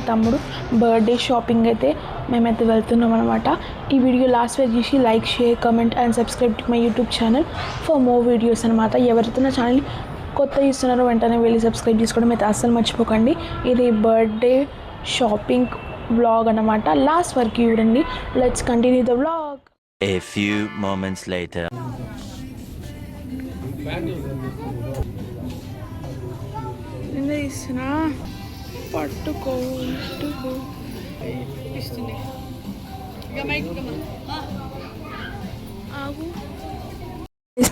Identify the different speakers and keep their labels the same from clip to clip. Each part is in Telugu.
Speaker 1: తమ్ముడు బర్త్డే షాపింగ్ అయితే మేమైతే వెళ్తున్నాం అనమాట. ఈ వీడియో లాస్ట్ వరకు చూసి like, share, comment and subscribe to my YouTube channel for more videos అనమాట. ఎవరైతే నా ఛానల్ కొత్త ఇస్తున్నారో వెంటనే వెళ్ళి సబ్స్క్రైబ్ చేసుకోవడం అయితే అస్సలు మర్చిపోకండి. ఇది బర్త్డే షాపింగ్ వ్లాగ్ అనమాట. లాస్ట్ వరకు చూడండి. Let's continue the vlog.
Speaker 2: A few moments later.
Speaker 1: పట్టుకో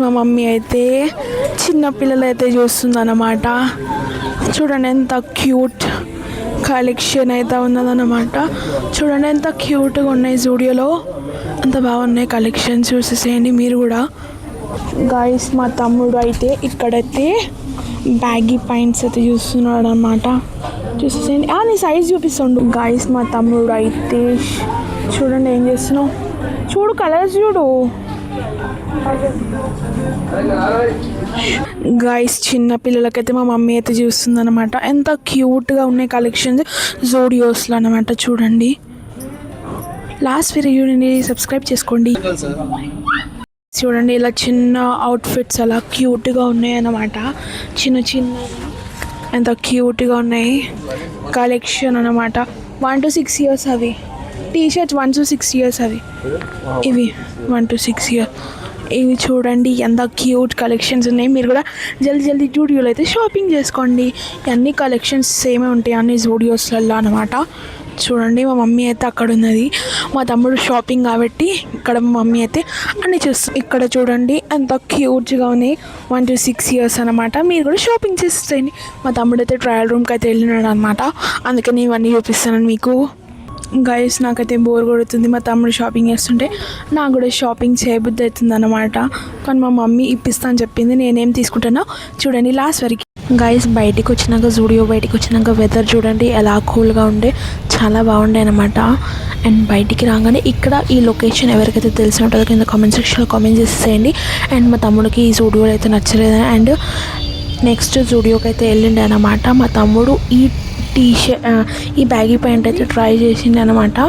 Speaker 1: మా మమ్మీ అయితే చిన్న పిల్లలు అయితే చూస్తుంది అన్నమాట. చూడండి ఎంత క్యూట్ కలెక్షన్ అయితే ఉన్నదన్నమాట. చూడండి ఎంత క్యూట్గా ఉన్నాయి, జూడియోలో అంత బాగున్నాయి కలెక్షన్స్. చూసేసేయండి మీరు కూడా. గాయస్ మా తమ్ముడు అయితే ఇక్కడైతే బ్యాగీ ప్యాంట్స్ అయితే చూస్తున్నాడు అనమాట. చూసేసేయండి. నీ సైజ్ చూపిస్తుండు. గాయస్ మా తమ్ముడు అయితే చూడండి ఏం చేస్తున్నావు, చూడు కలర్స్ చూడు. గాయస్ చిన్న పిల్లలకైతే మా మమ్మీ అయితే చూస్తుంది అనమాట. ఎంత క్యూట్గా ఉన్నాయి కలెక్షన్స్ జూడియోస్లో అనమాట. చూడండి లాస్ట్ వీడియోని సబ్స్క్రైబ్ చేసుకోండి. చూడండి ఇలా చిన్న అవుట్ఫిట్స్ అలా క్యూట్గా ఉన్నాయి అన్నమాట. చిన్న చిన్న ఎంత క్యూట్గా ఉన్నాయి కలెక్షన్ అనమాట. 1 to 6 years అవి టీషర్ట్స్. 1 to 6 years అవి ఇవి 1 to 6 years ఇవి. చూడండి ఎంత క్యూట్ కలెక్షన్స్ ఉన్నాయి. మీరు కూడా జల్దీ జూడియోలో అయితే షాపింగ్ చేసుకోండి. అన్ని కలెక్షన్స్ సేమే ఉంటాయి అన్ని జూడియోస్లలో అనమాట. చూడండి మా మమ్మీ అయితే అక్కడ ఉన్నది, మా తమ్ముడు షాపింగ్ కాబట్టి ఇక్కడ మా మమ్మీ అయితే అన్నీ చూస్తుంది. ఇక్కడ చూడండి ఎంత క్యూట్గా ఉన్నాయి. 1 to 6 years అనమాట. మీరు కూడా షాపింగ్ చేసేయండి. మా తమ్ముడు అయితే ట్రయల్ రూమ్కి అయితే వెళ్ళినాడు అనమాట. అందుకని ఇవన్నీ చూపిస్తాను మీకు. గైస్ నాకైతే బోర్ కొడుతుంది మా తమ్ముడు షాపింగ్ చేస్తుంటే. నాకు కూడా షాపింగ్ చేయబుద్ధి అవుతుంది అనమాట. కానీ మా మమ్మీ ఇప్పిస్తా అని చెప్పింది. నేనేం తీసుకుంటానో చూడండి లాస్ట్ వరకు. గైస్ బయటికి వచ్చినాక జూడియో బయటికి వచ్చినాక వెదర్ చూడండి ఎలా కూల్గా ఉండే, చాలా బాగుండే అనమాట. అండ్ బయటికి రాగానే ఇక్కడ ఈ లొకేషన్ ఎవరికైతే తెలిసి ఉంటుందో కింద కామెంట్ సెక్షన్లో కామెంట్ చేసేయండి. అండ్ మా తమ్ముడికి ఈ జూడియోలో అయితే నచ్చలేదు. అండ్ నెక్స్ట్ జూడియోకి అయితే వెళ్ళిండే అనమాట. మా తమ్ముడు ఈ బ్యాగీ ప్యాంట్ అయితే ట్రై చేసిండే అనమాట.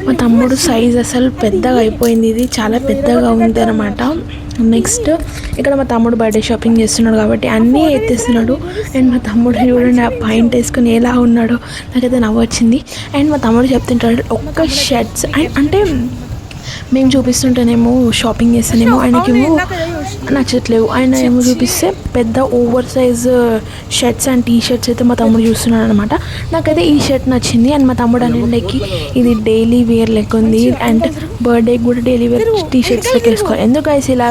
Speaker 1: మా తమ్ముడు సైజ్ అసలు పెద్దగా అయిపోయింది. ఇది చాలా పెద్దగా ఉంది అనమాట. నెక్స్ట్ ఇక్కడ మా తమ్ముడు బర్త్డే షాపింగ్ చేస్తున్నాడు కాబట్టి అన్నీ ఎత్తేస్తున్నాడు. అండ్ మా తమ్ముడు చూడండి ఆ పాయింట్ వేసుకుని ఎలా ఉన్నాడో నాకైతే నవ్వు వచ్చింది. అండ్ మా తమ్ముడు చెప్తుంటాడు ఒక్క షర్ట్స్ అంటే మేము చూపిస్తుంటేనేమో షాపింగ్ చేస్తేనేమో ఆయనకేమో నచ్చట్లేవు. ఆయన ఏమో చూపిస్తే పెద్ద over size shirts and T shirts అయితే మా తమ్ముడు చూస్తున్నాడు అనమాట. నాకైతే ఈ షర్ట్ నచ్చింది. అండ్ మా తమ్ముడు అన్నింటికి ఇది డైలీ వేర్ లెక్క ఉంది. అండ్ బర్త్డేకి కూడా డైలీ వేర్ టీ షర్ట్స్ లెక్క వేసుకోవాలి. ఎందుకు అయితే ఇలా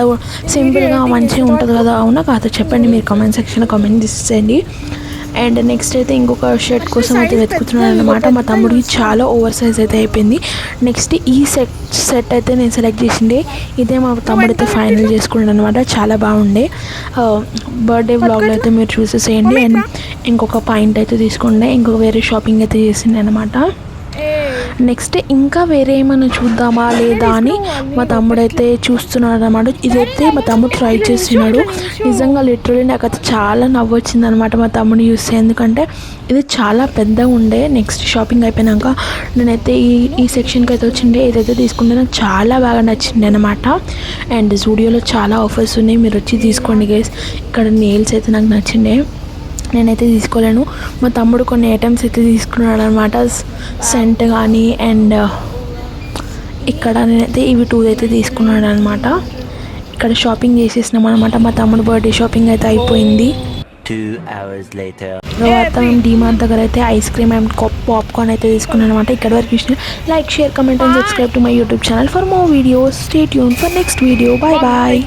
Speaker 1: సింపుల్గా మంచిగా ఉంటుంది కదా. అవునా కాదు చెప్పండి మీరు కామెంట్ సెక్షన్లో కామెంట్ చేసేయండి. అండ్ నెక్స్ట్ అయితే ఇంకొక షర్ట్ కోసం అయితే వెతుకుతున్నాను అనమాట. మా తమ్ముడికి చాలా ఓవర్ సైజ్ అయితే అయిపోయింది. నెక్స్ట్ ఈ సెట్ అయితే నేను సెలెక్ట్ చేసిండే. ఇదే మా తమ్ముడు అయితే ఫైనల్ చేసుకున్నాడు అనమాట. చాలా బాగుండే. బర్త్డే వ్లాగ్లో అయితే మీరు చూసేసేయండి. అండ్ ఇంకొక పాయింట్ అయితే తీసుకుండే, ఇంకొక వేరే షాపింగ్ అయితే చేసిండే అనమాట. నెక్స్ట్ ఇంకా వేరే ఏమైనా చూద్దామా లేదా అని మా తమ్ముడు అయితే చూస్తున్నాడు అనమాట. ఇదైతే మా తమ్ముడు ట్రై చేస్తున్నాడు. నిజంగా లిటరల్లీ నాకైతే చాలా నవ్వు వచ్చింది అనమాట మా తమ్ముడిని చూస్తే. ఎందుకంటే ఇది చాలా పెద్దగా ఉండే. నెక్స్ట్ షాపింగ్ అయిపోయినాక నేనైతే ఈ సెక్షన్కి అయితే వచ్చిండే. ఇదైతే తీసుకుంటే నాకు చాలా బాగా నచ్చింది అనమాట. అండ్ జూడియోలో చాలా ఆఫర్స్ ఉన్నాయి, మీరు వచ్చి తీసుకోండి గైస్. ఇక్కడ నెయిల్స్ అయితే నాకు నచ్చిండే, నేనైతే తీసుకోలేను. మా తమ్ముడు కొన్ని ఐటమ్స్ అయితే తీసుకున్నాడు అనమాట. సెంట్ కానీ అండ్ ఇక్కడ నేనైతే ఇవి 2 అయితే తీసుకున్నాడు అనమాట. ఇక్కడ షాపింగ్ చేసేసినాం అనమాట. మా తమ్ముడు బర్త్డే షాపింగ్ అయితే అయిపోయింది.
Speaker 2: 2 hours later.
Speaker 1: తర్వాత మేము డిమార్ట్ దగ్గర అయితే ఐస్ క్రీమ్ అండ్ పాప్కార్న్ అయితే తీసుకున్నాను అనమాట. ఇక్కడ వరకు చూసిన like, share, comment and subscribe to my YouTube channel for more videos. Stay tune for next video. Bye bye.